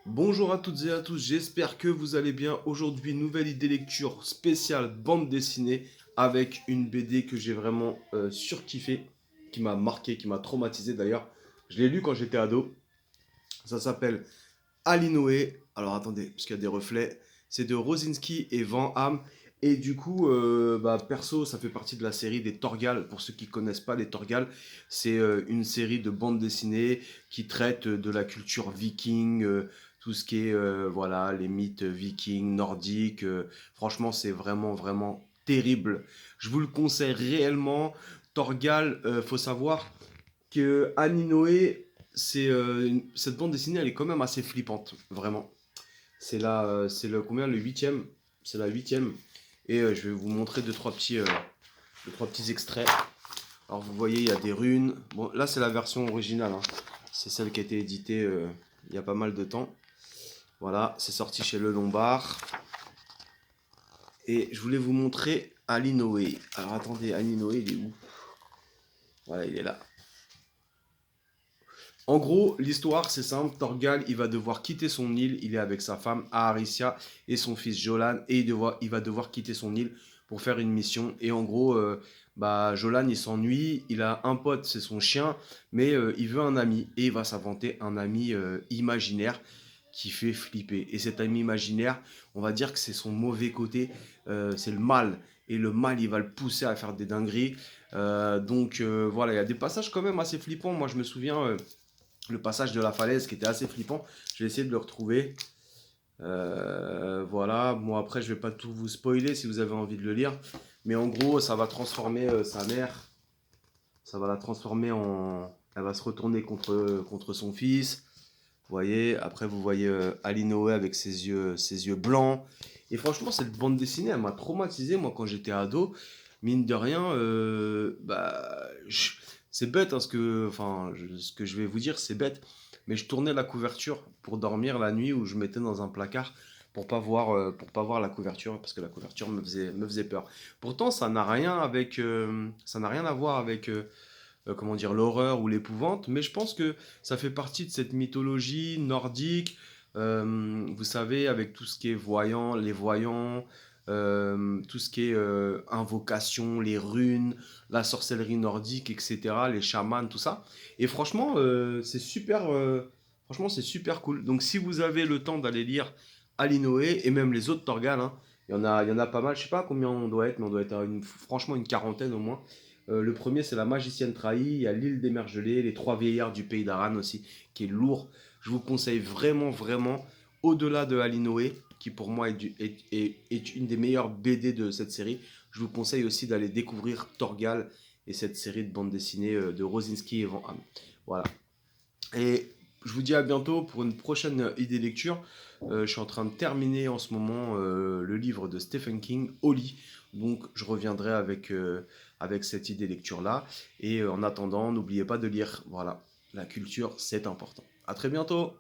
Bonjour à toutes et à tous, j'espère que vous allez bien. Aujourd'hui, nouvelle idée lecture spéciale bande dessinée avec une BD que j'ai vraiment surkiffé, qui m'a marqué, qui m'a traumatisé d'ailleurs. Je l'ai lu quand j'étais ado. Ça s'appelle Alinoé. Alors attendez, parce qu'il y a des reflets. C'est de Rosinski et Van Ham. Et du coup, perso, ça fait partie de la série des Torgal. Pour ceux qui connaissent pas les Torgal, c'est une série de bandes dessinées qui traite de la culture viking, tout ce qui est voilà, les mythes vikings, nordiques. Franchement, c'est vraiment, vraiment terrible. Je vous le conseille réellement. Torgal, faut savoir que Aninoé, cette bande dessinée, elle est quand même assez flippante, vraiment. C'est le combien, le huitième, c'est la huitième. Et je vais vous montrer deux, trois petits extraits. Alors vous voyez, il y a des runes. Bon, là c'est la version originale, hein. C'est celle qui a été éditée il y a pas mal de temps. Voilà, c'est sorti chez Le Lombard. Et je voulais vous montrer Alinoé. Alors attendez, Alinoé, il est où? Voilà, il est là. En gros, l'histoire, c'est simple. Torgal, il va devoir quitter son île. Il est avec sa femme, Aaricia, et son fils Jolan. Et il va devoir quitter son île pour faire une mission. Et en gros, Jolan, il s'ennuie. Il a un pote, c'est son chien. Mais il veut un ami. Et il va s'inventer un ami imaginaire qui fait flipper. Et cet ami imaginaire, on va dire que c'est son mauvais côté. C'est le mal. Et le mal, il va le pousser à faire des dingueries. Voilà, il y a des passages quand même assez flippants. Moi, je me souviens le passage de la falaise qui était assez flippant. Je vais essayer de le retrouver. Voilà, bon après je vais pas tout vous spoiler si vous avez envie de le lire. Mais en gros, ça va transformer sa mère. Ça va la transformer en... Elle va se retourner contre son fils. Vous voyez, après vous voyez Alinoé avec ses yeux blancs. Et franchement, cette bande dessinée, elle m'a traumatisé, moi, quand j'étais ado. Mine de rien, c'est bête, hein, ce que je vais vous dire, c'est bête. Mais je tournais la couverture pour dormir la nuit ou je mettais dans un placard pour pas voir la couverture parce que la couverture me faisait peur. Pourtant, ça n'a rien à voir avec comment dire, l'horreur ou l'épouvante, mais je pense que ça fait partie de cette mythologie nordique, vous savez, avec tout ce qui est voyant, les voyants, tout ce qui est invocation, les runes, la sorcellerie nordique, etc., les chamans, tout ça. Et franchement, c'est super cool. Donc, si vous avez le temps d'aller lire Alinoé et même les autres Torgal, hein, il y en a pas mal. Je sais pas combien on doit être, mais on doit être à franchement une quarantaine au moins. Le premier, c'est La Magicienne Trahie. Il y a L'île des Mergelés, Les Trois Vieillards du Pays d'Aran aussi, qui est lourd. Je vous conseille vraiment, vraiment, au-delà de Alinoé, qui pour moi est une des meilleures BD de cette série, je vous conseille aussi d'aller découvrir Torgal et cette série de bandes dessinées de Rosinski et Van Ham. Voilà. Et je vous dis à bientôt pour une prochaine idée lecture. Je suis en train de terminer en ce moment le livre de Stephen King, Oli. Donc je reviendrai avec cette idée lecture-là. Et en attendant, n'oubliez pas de lire. Voilà, la culture, c'est important. À très bientôt.